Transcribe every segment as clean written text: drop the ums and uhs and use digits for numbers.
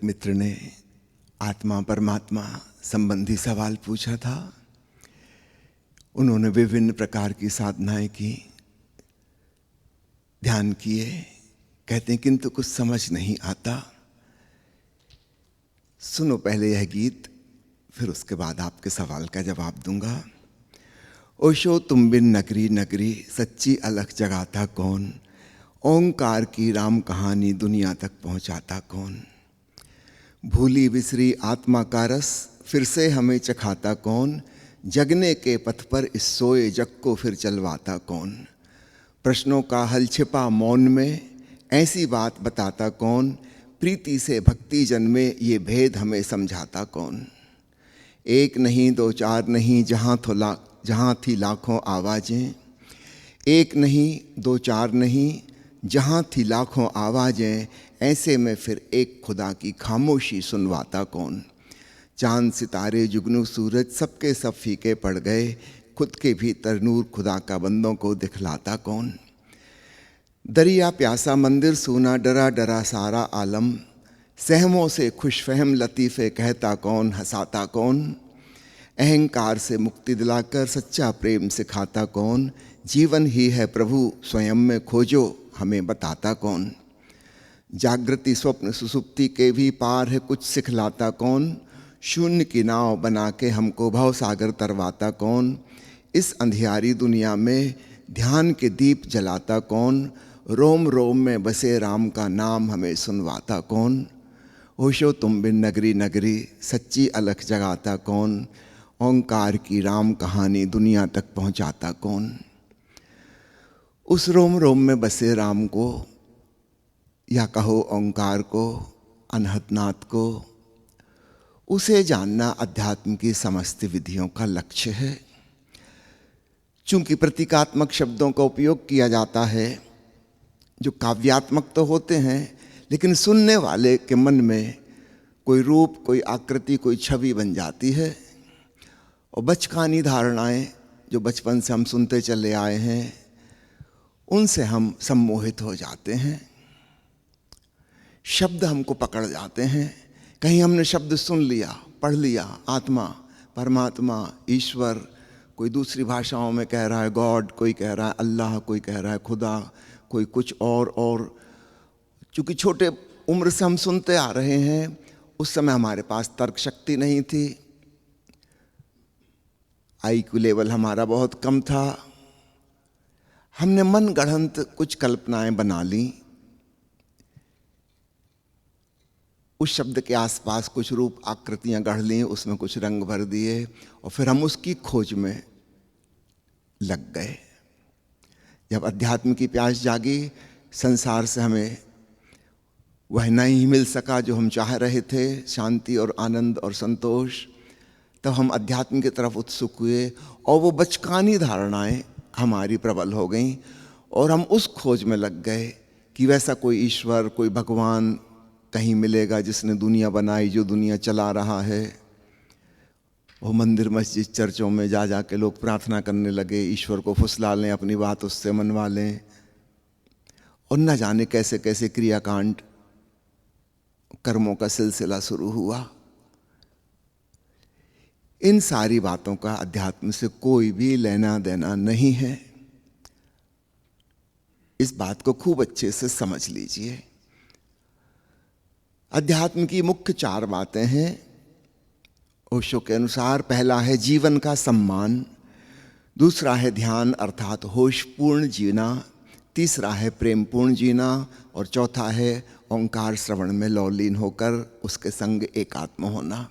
मित्र ने आत्मा परमात्मा संबंधी सवाल पूछा था। उन्होंने विभिन्न प्रकार की साधनाएं की, ध्यान किए, कहते हैं किंतु कुछ समझ नहीं आता। सुनो पहले यह गीत, फिर उसके बाद आपके सवाल का जवाब दूंगा। ओशो तुम बिन नगरी नगरी सच्ची अलख जगाता कौन, ओंकार की राम कहानी दुनिया तक पहुंचाता कौन। भूली बिसरी आत्मा का रस फिर से हमें चखाता कौन, जगने के पथ पर इस सोए जग को फिर चलवाता कौन। प्रश्नों का हल छिपा मौन में ऐसी बात बताता कौन, प्रीति से भक्ति जन में ये भेद हमें समझाता कौन। एक नहीं दो चार नहीं जहाँ थी लाखों आवाज़ें, एक नहीं दो चार नहीं जहाँ थी लाखों आवाज़ें, ऐसे में फिर एक खुदा की खामोशी सुनवाता कौन। चांद सितारे जुगनू सूरज सबके सब फीके पड़ गए, खुद के भीतर नूर खुदा का बंदों को दिखलाता कौन। दरिया प्यासा मंदिर सूना डरा डरा सारा आलम, सहमों से खुशफहम लतीफ़े कहता कौन, हंसाता कौन। अहंकार से मुक्ति दिलाकर सच्चा प्रेम सिखाता कौन, जीवन ही है प्रभु स्वयं में खोजो हमें बताता कौन। जागृति स्वप्न सुसुप्ति के भी पार है कुछ सिखलाता कौन, शून्य की नाव बना के हमको भव सागर तरवाता कौन। इस अंधियारी दुनिया में ध्यान के दीप जलाता कौन, रोम रोम में बसे राम का नाम हमें सुनवाता कौन। होशो तुम बिन नगरी नगरी सच्ची अलख जगाता कौन, ओंकार की राम कहानी दुनिया तक पहुंचाता कौन। उस रोम रोम में बसे राम को, या कहो ओंकार को, अनहतनाथ को, उसे जानना अध्यात्म की समस्त विधियों का लक्ष्य है। चूंकि प्रतीकात्मक शब्दों का उपयोग किया जाता है जो काव्यात्मक तो होते हैं, लेकिन सुनने वाले के मन में कोई रूप, कोई आकृति, कोई छवि बन जाती है। और बचकानी धारणाएं जो बचपन से हम सुनते चले आए हैं, उनसे हम सम्मोहित हो जाते हैं। शब्द हमको पकड़ जाते हैं। कहीं हमने शब्द सुन लिया, पढ़ लिया, आत्मा, परमात्मा, ईश्वर, कोई दूसरी भाषाओं में कह रहा है गॉड, कोई कह रहा है अल्लाह, कोई कह रहा है खुदा, कोई कुछ और चूँकि छोटे उम्र से हम सुनते आ रहे हैं, उस समय हमारे पास तर्क शक्ति नहीं थी, IQ लेवल हमारा बहुत कम था। हमने मन गढ़ंत कुछ कल्पनाएं बना ली, उस शब्द के आसपास कुछ रूप आकृतियां गढ़ ली, उसमें कुछ रंग भर दिए, और फिर हम उसकी खोज में लग गए। जब अध्यात्म की प्यास जागी, संसार से हमें वह नहीं मिल सका जो हम चाह रहे थे, शांति और आनंद और संतोष, तब हम अध्यात्म की तरफ उत्सुक हुए और वो बचकानी धारणाएं हमारी प्रबल हो गईं, और हम उस खोज में लग गए कि वैसा कोई ईश्वर, कोई भगवान कहीं मिलेगा जिसने दुनिया बनाई, जो दुनिया चला रहा है। वो मंदिर मस्जिद चर्चों में जा के लोग प्रार्थना करने लगे, ईश्वर को फुसला लें, अपनी बात उससे मनवा लें, और न जाने कैसे कैसे क्रियाकांड, कर्मों का सिलसिला शुरू हुआ। इन सारी बातों का अध्यात्म से कोई भी लेना देना नहीं है। इस बात को खूब अच्छे से समझ लीजिए। अध्यात्म की मुख्य 4 बातें हैं ओशो के अनुसार। पहला है जीवन का सम्मान, दूसरा है ध्यान अर्थात होशपूर्ण जीना, तीसरा है प्रेमपूर्ण जीना, और चौथा है ओंकार श्रवण में लौलीन होकर उसके संग एकात्म होना।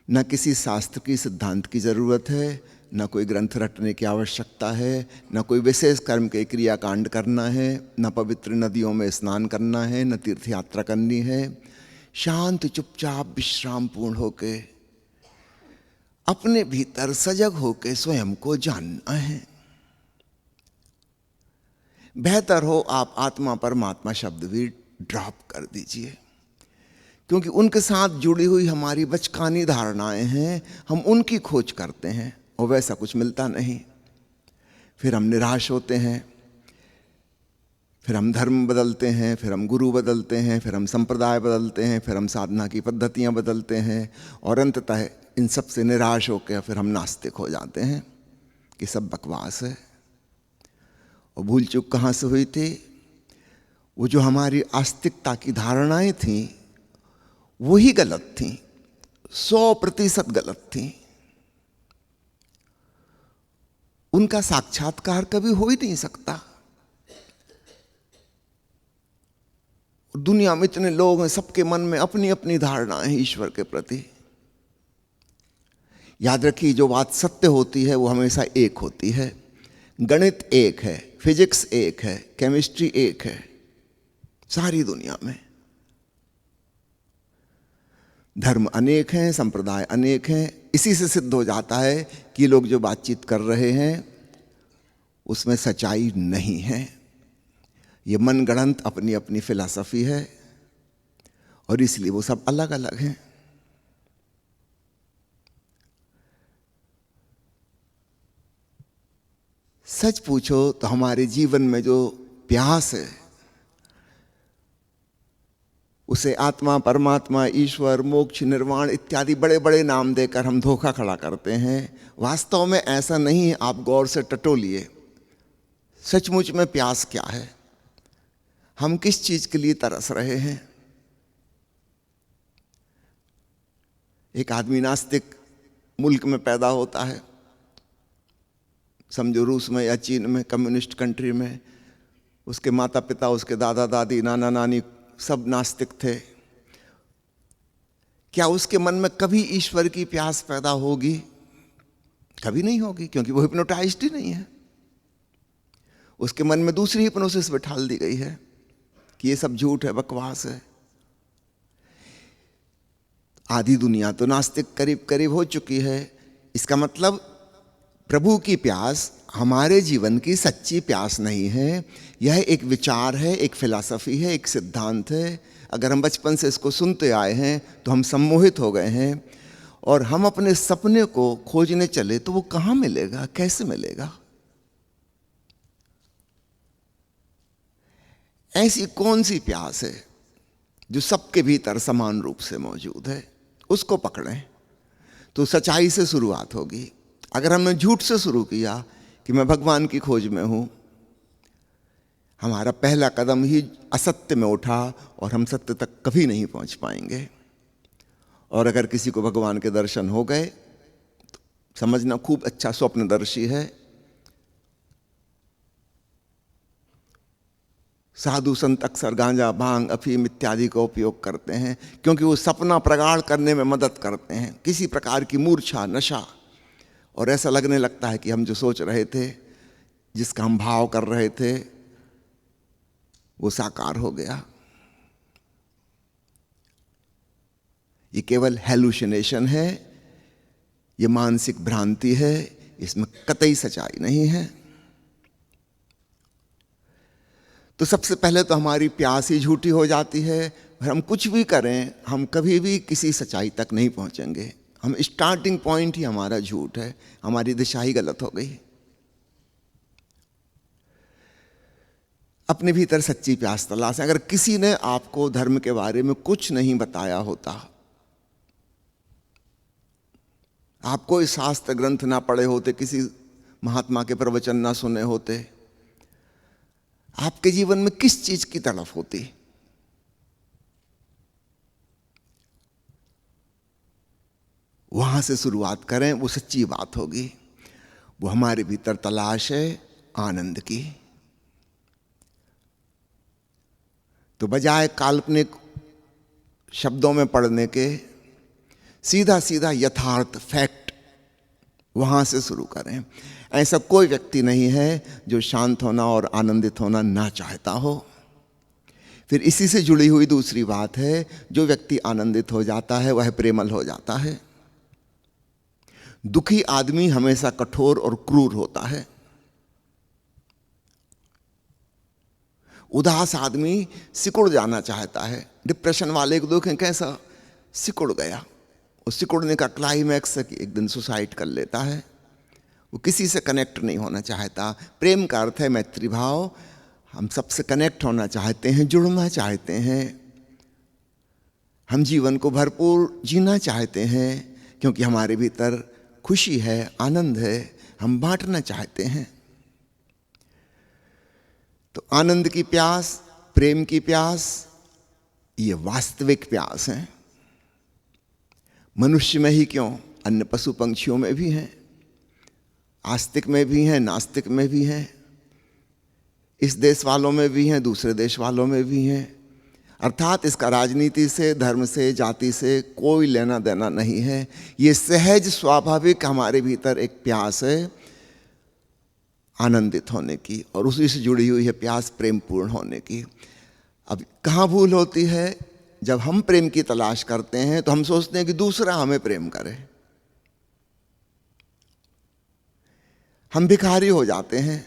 न किसी शास्त्र की सिद्धांत की जरूरत है, न कोई ग्रंथ रटने की आवश्यकता है, न कोई विशेष कर्म के क्रियाकांड करना है, न पवित्र नदियों में स्नान करना है, न तीर्थ यात्रा करनी है। शांत चुपचाप विश्राम पूर्ण होके अपने भीतर सजग होके स्वयं को जानना है। बेहतर हो आप आत्मा परमात्मा शब्द भी ड्रॉप कर दीजिए, क्योंकि उनके साथ जुड़ी हुई हमारी बचकानी धारणाएं हैं, हम उनकी खोज करते हैं और वैसा कुछ मिलता नहीं। फिर हम निराश होते हैं। फिर हम धर्म बदलते हैं, फिर हम गुरु बदलते हैं, फिर हम संप्रदाय बदलते हैं, फिर हम साधना की पद्धतियाँ बदलते हैं, और अंततः इन सब से निराश होकर फिर हम नास्तिक हो जाते हैं कि सब बकवास है। और भूल चूक कहाँ से हुई थी? वो जो हमारी आस्तिकता की धारणाएं थीं वही गलत थीं, 100% गलत थीं। उनका साक्षात्कार कभी हो ही नहीं सकता। दुनिया में इतने लोग हैं, सबके मन में अपनी अपनी धारणा है ईश्वर के प्रति। याद रखिए, जो बात सत्य होती है वो हमेशा एक होती है। गणित एक है, फिजिक्स एक है, केमिस्ट्री एक है सारी दुनिया में। धर्म अनेक हैं, संप्रदाय अनेक हैं। इसी से सिद्ध हो जाता है कि लोग जो बातचीत कर रहे हैं उसमें सच्चाई नहीं है। ये मनगढ़ंत अपनी अपनी फिलॉसफी है, और इसलिए वो सब अलग अलग हैं। सच पूछो तो हमारे जीवन में जो प्यास है उसे आत्मा, परमात्मा, ईश्वर, मोक्ष, निर्वाण इत्यादि बड़े बड़े नाम देकर हम धोखा खड़ा करते हैं। वास्तव में ऐसा नहीं है। आप गौर से टटोलिए, सचमुच में प्यास क्या है? हम किस चीज के लिए तरस रहे हैं? एक आदमी नास्तिक मुल्क में पैदा होता है, समझो रूस में या चीन में, कम्युनिस्ट कंट्री में। उसके माता पिता, उसके दादा दादी, नाना नानी सब नास्तिक थे। क्या उसके मन में कभी ईश्वर की प्यास पैदा होगी? कभी नहीं होगी, क्योंकि वो हिप्नोटाइज्ड ही नहीं है। उसके मन में दूसरी हिप्नोसिस बिठाल दी गई है कि ये सब झूठ है, बकवास है। आधी दुनिया तो नास्तिक करीब करीब हो चुकी है। इसका मतलब प्रभु की प्यास हमारे जीवन की सच्ची प्यास नहीं है। यह एक विचार है, एक फिलॉसफी है, एक सिद्धांत है। अगर हम बचपन से इसको सुनते आए हैं तो हम सम्मोहित हो गए हैं, और हम अपने सपने को खोजने चले तो वो कहाँ मिलेगा, कैसे मिलेगा? ऐसी कौन सी प्यास है जो सबके भीतर समान रूप से मौजूद है? उसको पकड़ें तो सच्चाई से शुरुआत होगी। अगर हमने झूठ से शुरू किया कि मैं भगवान की खोज में हूं, हमारा पहला कदम ही असत्य में उठा और हम सत्य तक कभी नहीं पहुंच पाएंगे। और अगर किसी को भगवान के दर्शन हो गए तो समझना खूब अच्छा स्वप्नदर्शी है। साधु संत अक्सर गांजा, भांग, अफीम इत्यादि का उपयोग करते हैं क्योंकि वो सपना प्रगाढ़ करने में मदद करते हैं, किसी प्रकार की मूर्छा, नशा। और ऐसा लगने लगता है कि हम जो सोच रहे थे, जिसका हम भाव कर रहे थे, वो साकार हो गया। ये केवल हैलुसिनेशन है, ये मानसिक भ्रांति है, इसमें कतई सच्चाई नहीं है। तो सबसे पहले तो हमारी प्यास ही झूठी हो जाती है। हम कुछ भी करें, हम कभी भी किसी सच्चाई तक नहीं पहुंचेंगे। हम स्टार्टिंग पॉइंट ही हमारा झूठ है, हमारी दिशा ही गलत हो गई। अपने भीतर सच्ची प्यास तलाश है। अगर किसी ने आपको धर्म के बारे में कुछ नहीं बताया होता, आप कोई शास्त्र ग्रंथ ना पढ़े होते, किसी महात्मा के प्रवचन ना सुने होते, आपके जीवन में किस चीज की तड़फ होती? वहां से शुरुआत करें, वो सच्ची बात होगी। वो हमारे भीतर तलाश है आनंद की। तो बजाय काल्पनिक शब्दों में पढ़ने के, सीधा सीधा यथार्थ फैक्ट वहां से शुरू करें। ऐसा कोई व्यक्ति नहीं है जो शांत होना और आनंदित होना ना चाहता हो। फिर इसी से जुड़ी हुई दूसरी बात है, जो व्यक्ति आनंदित हो जाता है वह प्रेमल हो जाता है। दुखी आदमी हमेशा कठोर और क्रूर होता है। उदास आदमी सिकुड़ जाना चाहता है। डिप्रेशन वाले को देखें कैसा सिकुड़ गया। उस सिकुड़ने का क्लाइमैक्स है कि एक दिन सुसाइड कर लेता है। वो किसी से कनेक्ट नहीं होना चाहता। प्रेम का अर्थ है मैत्री भाव। हम सबसे कनेक्ट होना चाहते हैं, जुड़ना चाहते हैं, हम जीवन को भरपूर जीना चाहते हैं, क्योंकि हमारे भीतर खुशी है, आनंद है, हम बांटना चाहते हैं। तो आनंद की प्यास, प्रेम की प्यास, ये वास्तविक प्यास है। मनुष्य में ही क्यों, अन्य पशु पंक्षियों में भी हैं, आस्तिक में भी हैं, नास्तिक में भी हैं, इस देश वालों में भी हैं, दूसरे देश वालों में भी हैं। अर्थात इसका राजनीति से, धर्म से, जाति से कोई लेना देना नहीं है। ये सहज स्वाभाविक हमारे भीतर एक प्यास है आनंदित होने की, और उसी से जुड़ी हुई है प्यास प्रेम पूर्ण होने की। अब कहाँ भूल होती है? जब हम प्रेम की तलाश करते हैं तो हम सोचते हैं कि दूसरा हमें प्रेम करे। हम भिखारी हो जाते हैं।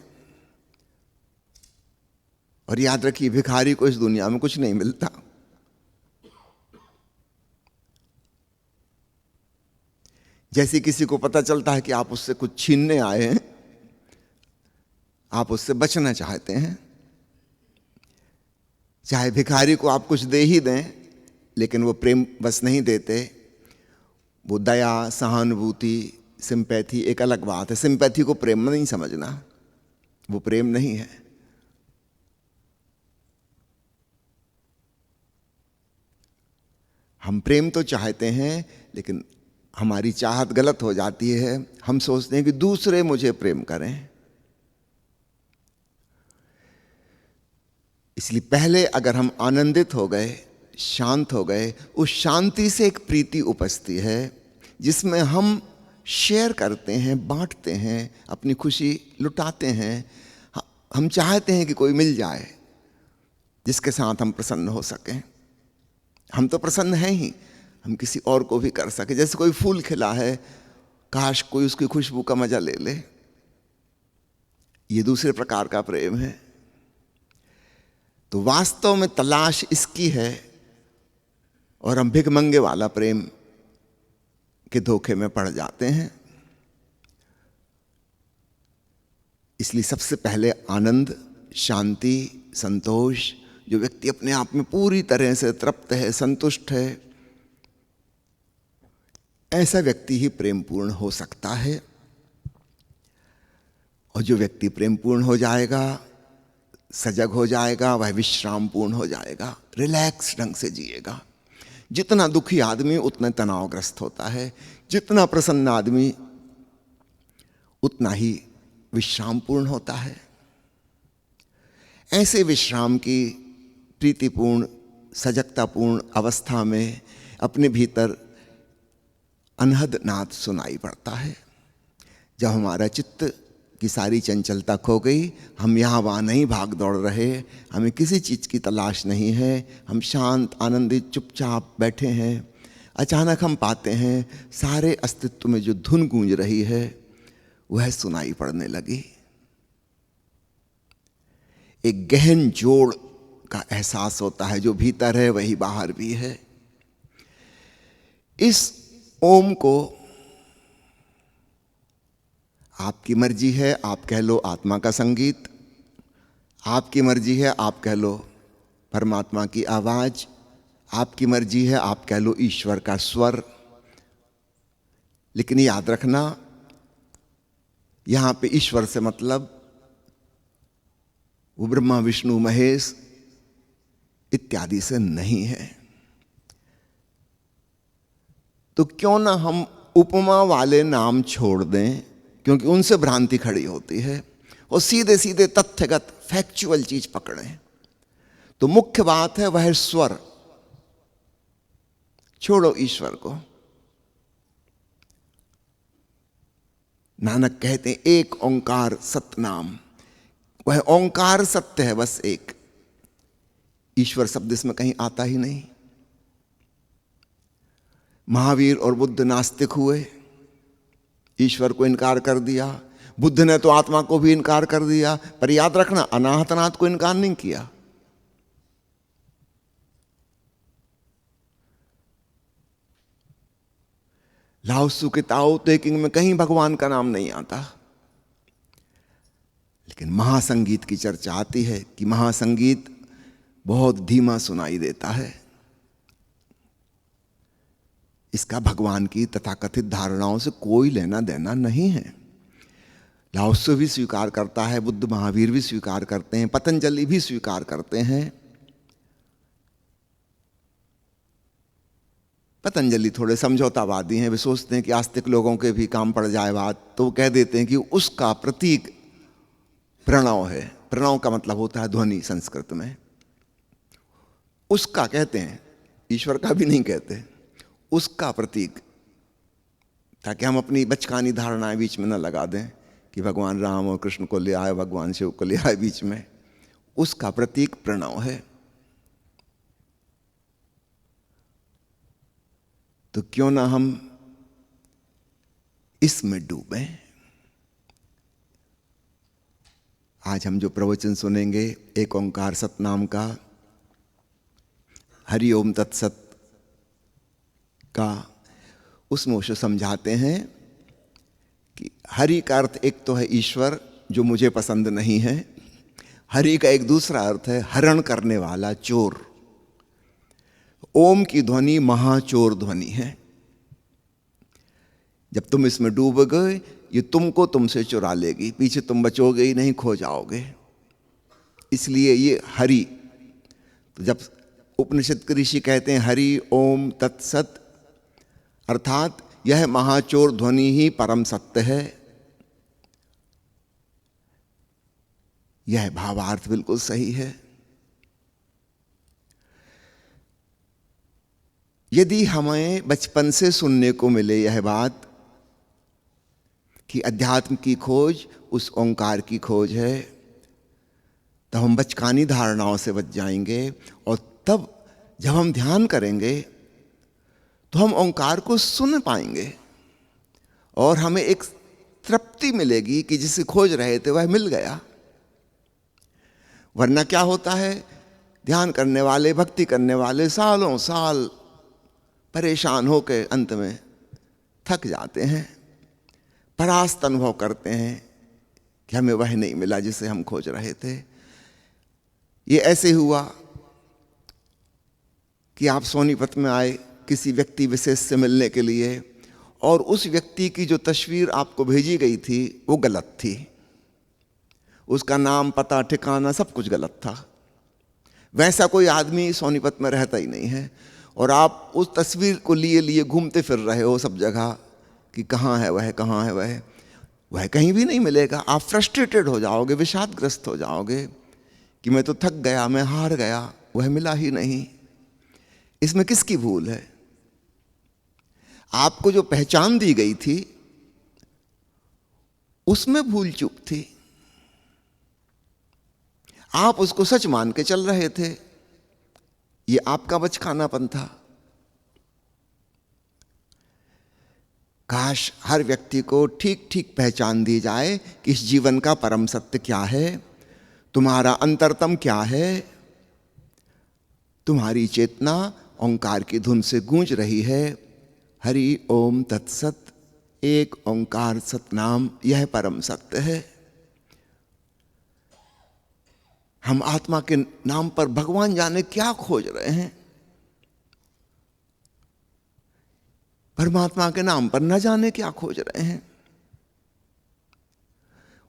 और याद रखिए, भिखारी को इस दुनिया में कुछ नहीं मिलता। जैसे किसी को पता चलता है कि आप उससे कुछ छीनने आए हैं, आप उससे बचना चाहते हैं। चाहे भिखारी को आप कुछ दे ही दें, लेकिन वो प्रेम बस नहीं देते। वो दया, सहानुभूति, सिंपैथी एक अलग बात है। सिंपैथी को प्रेम में नहीं समझना, वो प्रेम नहीं है। हम प्रेम तो चाहते हैं, लेकिन हमारी चाहत गलत हो जाती है। हम सोचते हैं कि दूसरे मुझे प्रेम करें। इसलिए पहले अगर हम आनंदित हो गए, शांत हो गए, उस शांति से एक प्रीति उपजती है जिसमें हम शेयर करते हैं, बांटते हैं, अपनी खुशी लुटाते हैं। हम चाहते हैं कि कोई मिल जाए जिसके साथ हम प्रसन्न हो सकें। हम तो प्रसन्न हैं ही, हम किसी और को भी कर सके। जैसे कोई फूल खिला है, काश कोई उसकी खुशबू का मजा ले ले। ये दूसरे प्रकार का प्रेम है। तो वास्तव में तलाश इसकी है, और हम भिखमंगे वाला प्रेम के धोखे में पड़ जाते हैं। इसलिए सबसे पहले आनंद, शांति, संतोष, जो व्यक्ति अपने आप में पूरी तरह से तृप्त है, संतुष्ट है, ऐसा व्यक्ति ही प्रेमपूर्ण हो सकता है। और जो व्यक्ति प्रेमपूर्ण हो जाएगा, सजग हो जाएगा, वह विश्राम पूर्ण हो जाएगा, रिलैक्स ढंग से जिएगा। जितना दुखी आदमी उतना तनावग्रस्त होता है, जितना प्रसन्न आदमी उतना ही विश्राम पूर्ण होता है। ऐसे विश्राम की प्रीतिपूर्ण, सजगतापूर्ण अवस्था में अपने भीतर अनहद नाद सुनाई पड़ता है। जब हमारा चित्त की सारी चंचलता खो गई, हम यहाँ वहाँ नहीं भाग दौड़ रहे, हमें किसी चीज़ की तलाश नहीं है, हम शांत, आनंदित, चुपचाप बैठे हैं, अचानक हम पाते हैं सारे अस्तित्व में जो धुन गूंज रही है वह सुनाई पड़ने लगी। एक गहन जोड़ का एहसास होता है, जो भीतर है वही बाहर भी है। इस ओम को आपकी मर्जी है आप कह लो आत्मा का संगीत, आपकी मर्जी है आप कह लो परमात्मा की आवाज, आपकी मर्जी है आप कह लो ईश्वर का स्वर। लेकिन याद रखना, यहां पे ईश्वर से मतलब वो ब्रह्मा, विष्णु, महेश इत्यादि से नहीं है। तो क्यों ना हम उपमा वाले नाम छोड़ दें, क्योंकि उनसे भ्रांति खड़ी होती है, और सीधे सीधे तथ्यगत फैक्चुअल चीज पकड़ें। तो मुख्य बात है वह स्वर, छोड़ो ईश्वर को। नानक कहते हैं एक ओंकार सतनाम, वह ओंकार सत्य है, बस एक। ईश्वर शब्द इसमें कहीं आता ही नहीं। महावीर और बुद्ध नास्तिक हुए, ईश्वर को इनकार कर दिया। बुद्ध ने तो आत्मा को भी इनकार कर दिया, पर याद रखना अनाहतनाथ को इनकार नहीं किया। लाओत्सु के ताओ ते किंग में कहीं भगवान का नाम नहीं आता। लेकिन महासंगीत की चर्चा आती है कि महासंगीत बहुत धीमा सुनाई देता है। इसका भगवान की तथाकथित धारणाओं से कोई लेना देना नहीं है। लाओ त्से भी स्वीकार करता है, बुद्ध महावीर भी स्वीकार करते हैं, पतंजलि भी स्वीकार करते हैं। पतंजलि थोड़े समझौतावादी हैं, वे सोचते हैं कि आस्तिक लोगों के भी काम पड़ जाए बात, तो कह देते हैं कि उसका प्रतीक प्रणव है। प्रणव का मतलब होता है ध्वनि संस्कृत में। उसका कहते हैं, ईश्वर का भी नहीं कहते, उसका प्रतीक, ताकि हम अपनी बचकानी धारणाएं बीच में न लगा दें कि भगवान राम और कृष्ण को ले आए, भगवान शिव को ले आए बीच में। उसका प्रतीक प्रणव है। तो क्यों ना हम इसमें डूबें। आज हम जो प्रवचन सुनेंगे एक ओंकार सतनाम का, हरि ओम तत्सत का, उसमें उसे समझाते हैं कि हरि का अर्थ एक तो है ईश्वर, जो मुझे पसंद नहीं है। हरि का एक दूसरा अर्थ है हरण करने वाला, चोर। ओम की ध्वनि महाचोर ध्वनि है। जब तुम इसमें डूब गए, ये तुमको तुमसे चुरा लेगी, पीछे तुम बचोगे ही नहीं, खो जाओगे। इसलिए ये हरि, तो जब उपनिषद के ऋषि कहते हैं हरि ओम तत्सत, अर्थात यह महाचोर ध्वनि ही परम सत्य है। यह भावार्थ बिल्कुल सही है। यदि हमें बचपन से सुनने को मिले यह बात कि अध्यात्म की खोज उस ओंकार की खोज है, तो हम बचकानी धारणाओं से बच जाएंगे। और तब जब हम ध्यान करेंगे तो हम ओंकार को सुन पाएंगे और हमें एक तृप्ति मिलेगी कि जिसे खोज रहे थे वह मिल गया। वरना क्या होता है, ध्यान करने वाले, भक्ति करने वाले सालों साल परेशान होकर अंत में थक जाते हैं, परास्त अनुभव करते हैं कि हमें वह नहीं मिला जिसे हम खोज रहे थे। ये ऐसे हुआ कि आप सोनीपत में आए किसी व्यक्ति विशेष से मिलने के लिए, और उस व्यक्ति की जो तस्वीर आपको भेजी गई थी वो गलत थी। उसका नाम, पता, ठिकाना सब कुछ गलत था। वैसा कोई आदमी सोनीपत में रहता ही नहीं है। और आप उस तस्वीर को लिए लिए घूमते फिर रहे हो सब जगह कि कहाँ है वह, कहाँ है वह। वह कहीं भी नहीं मिलेगा। आप फ्रस्ट्रेटेड हो जाओगे, विषादग्रस्त हो जाओगे कि मैं तो थक गया, मैं हार गया, वह मिला ही नहीं। इसमें किसकी भूल है? आपको जो पहचान दी गई थी उसमें भूल चूक थी। आप उसको सच मान के चल रहे थे, ये आपका बचकानापन था। काश हर व्यक्ति को ठीक ठीक पहचान दी जाए कि इस जीवन का परम सत्य क्या है, तुम्हारा अंतरतम क्या है। तुम्हारी चेतना ओंकार की धुन से गूंज रही है, हरि ओम तत्सत, एक ओंकार सतनाम, यह परम सत्य है। हम आत्मा के नाम पर भगवान जाने क्या खोज रहे हैं। परमात्मा के नाम पर न जाने क्या खोज रहे हैं।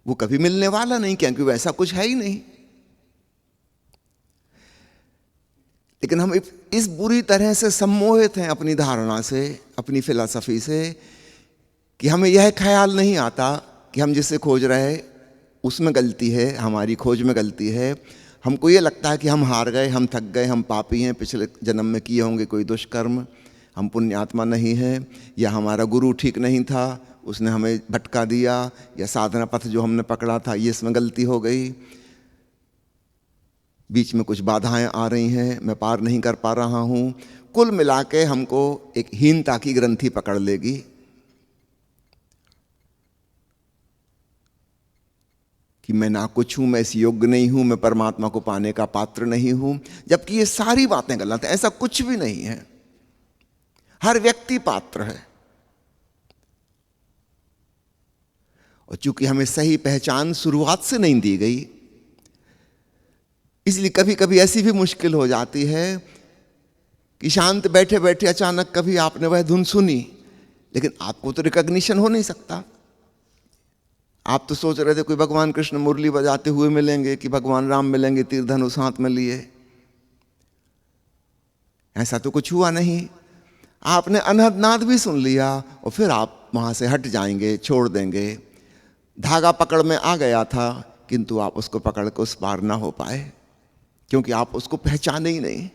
वो कभी मिलने वाला नहीं, क्योंकि वैसा कुछ है ही नहीं। लेकिन हम इस बुरी तरह से सम्मोहित हैं अपनी धारणा से, अपनी फिलॉसफी से, कि हमें यह ख्याल नहीं आता कि हम जिसे खोज रहे उसमें गलती है, हमारी खोज में गलती है। हमको ये लगता है कि हम हार गए, हम थक गए, हम पापी हैं, पिछले जन्म में किए होंगे कोई दुष्कर्म, हम पुण्यात्मा नहीं हैं, या हमारा गुरु ठीक नहीं था, उसने हमें भटका दिया, या साधना पथ जो हमने पकड़ा था ये इसमें गलती हो गई, बीच में कुछ बाधाएं आ रही हैं, मैं पार नहीं कर पा रहा हूँ। कुल मिला के हमको एक हीनता की ग्रंथि पकड़ लेगी। कि मैं ना कुछ हूं, मैं इस योग्य नहीं हूं, मैं परमात्मा को पाने का पात्र नहीं हूं। जबकि ये सारी बातें गलत है, ऐसा कुछ भी नहीं है। हर व्यक्ति पात्र है। और चूंकि हमें सही पहचान शुरुआत से नहीं दी गई, इसलिए कभी कभी ऐसी भी मुश्किल हो जाती है कि शांत बैठे बैठे अचानक कभी आपने वह धुन सुनी, लेकिन आपको तो रिकॉग्निशन हो नहीं सकता। आप तो सोच रहे थे कोई भगवान कृष्ण मुरली बजाते हुए मिलेंगे कि भगवान राम मिलेंगे तीर धनुष हाथ में लिए। ऐसा तो कुछ हुआ नहीं। आपने अनहद नाद भी सुन लिया और फिर आप वहां से हट जाएंगे, छोड़ देंगे। धागा पकड़ में आ गया था, किंतु आप उसको पकड़ के उस पार ना हो पाए, क्योंकि आप उसको पहचाने ही नहीं।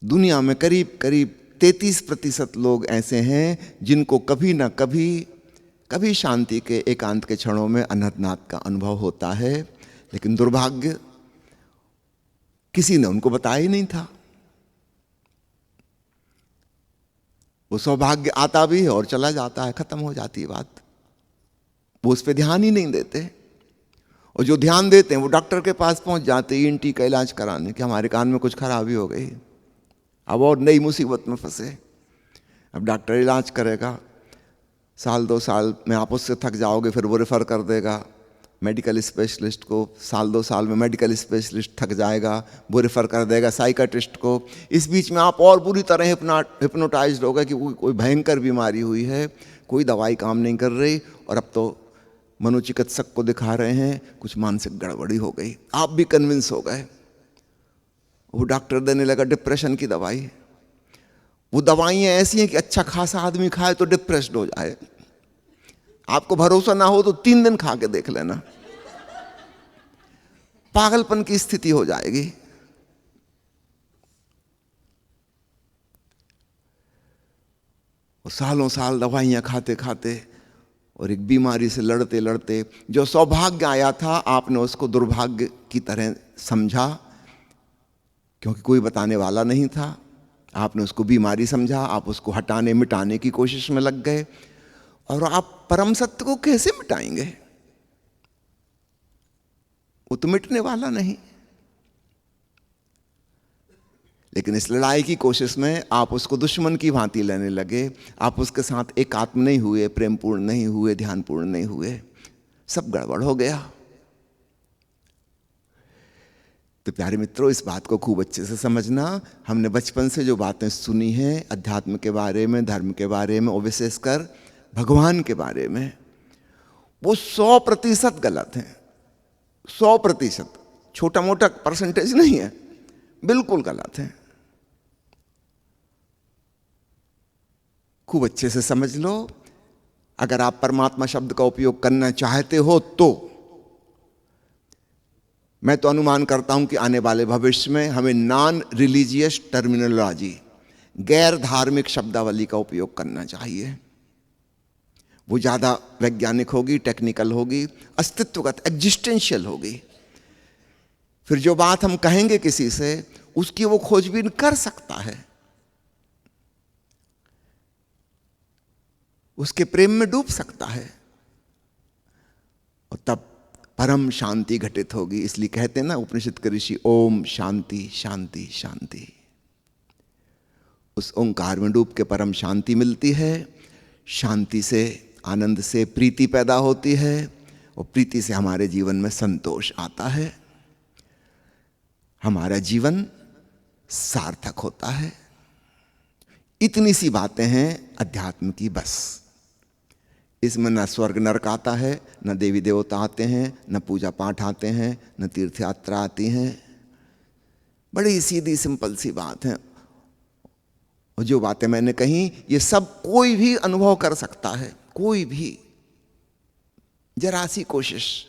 दुनिया में करीब करीब 33% लोग ऐसे हैं जिनको कभी ना कभी शांति के एकांत के क्षणों में अनहद नाद का अनुभव होता है, लेकिन दुर्भाग्य किसी ने उनको बताया ही नहीं था। वो सौभाग्य आता भी है और चला जाता है, खत्म हो जाती है बात। वो उस पर ध्यान ही नहीं देते, और जो ध्यान देते हैं वो डॉक्टर के पास पहुंच जाते हैं ENT का इलाज कराने कि हमारे कान में कुछ खराबी हो गई, अब और नई मुसीबत में फंसे। अब डॉक्टर इलाज करेगा, 1-2 साल में आप उससे थक जाओगे, फिर वो रेफर कर देगा मेडिकल स्पेशलिस्ट को। 1-2 साल में मेडिकल स्पेशलिस्ट थक जाएगा, वो रेफर कर देगा साइकाट्रिस्ट को। इस बीच में आप और बुरी तरह हिप्नोटाइज्ड हो गए कि कोई भयंकर बीमारी हुई है, कोई दवाई काम नहीं कर रही, और अब तो मनोचिकित्सक को दिखा रहे हैं कुछ मानसिक गड़बड़ी हो गई। आप भी कन्विंस हो गए। वो डॉक्टर देने लगा डिप्रेशन की दवाई। वो दवाइयाँ ऐसी हैं कि अच्छा खासा आदमी खाए तो डिप्रेस्ड हो जाए। आपको भरोसा ना हो तो 3 दिन खा के देख लेना, पागलपन की स्थिति हो जाएगी। और सालों साल दवाइयाँ खाते खाते और एक बीमारी से लड़ते लड़ते जो सौभाग्य आया था, आपने उसको दुर्भाग्य की तरह समझा, क्योंकि कोई बताने वाला नहीं था। आपने उसको बीमारी समझा, आप उसको हटाने मिटाने की कोशिश में लग गए, और आप परम सत्य को कैसे मिटाएंगे? वो तो मिटने वाला नहीं। लेकिन इस लड़ाई की कोशिश में आप उसको दुश्मन की भांति लेने लगे। आप उसके साथ एकात्म नहीं हुए, प्रेमपूर्ण नहीं हुए, ध्यानपूर्ण नहीं हुए, सब गड़बड़ हो गया। तो प्यारे मित्रों, इस बात को खूब अच्छे से समझना। हमने बचपन से जो बातें सुनी हैं अध्यात्म के बारे में, धर्म के बारे में, और विशेषकर भगवान के बारे में, वो 100% गलत है। 100%, छोटा मोटा परसेंटेज नहीं है, बिल्कुल गलत है। खूब अच्छे से समझ लो। अगर आप परमात्मा शब्द का उपयोग करना चाहते हो तो मैं तो अनुमान करता हूं कि आने वाले भविष्य में हमें नॉन रिलीजियस टर्मिनोलॉजी, गैर धार्मिक शब्दावली का उपयोग करना चाहिए। वो ज़्यादा वैज्ञानिक होगी, टेक्निकल होगी, अस्तित्वगत, एग्जिस्टेंशियल होगी। फिर जो बात हम कहेंगे किसी से, उसकी वो खोजबीन कर सकता है, उसके प्रेम में डूब सकता है, और तब परम शांति घटित होगी। इसलिए कहते हैं ना उपनिषद के ऋषि, ओम शांति शांति शांति। उस ओंकार में डूब के परम शांति मिलती है। शांति से, आनंद से प्रीति पैदा होती है, और प्रीति से हमारे जीवन में संतोष आता है, हमारा जीवन सार्थक होता है। इतनी सी बातें हैं अध्यात्म की बस। इसमें न स्वर्ग नरक आता है, न देवी देवता आते हैं, न पूजा पाठ आते हैं, न तीर्थ यात्रा आती हैं। बड़ी सीधी सिंपल सी बात है। और जो बातें मैंने कही, ये सब कोई भी अनुभव कर सकता है, कोई भी, जरा सी कोशिश।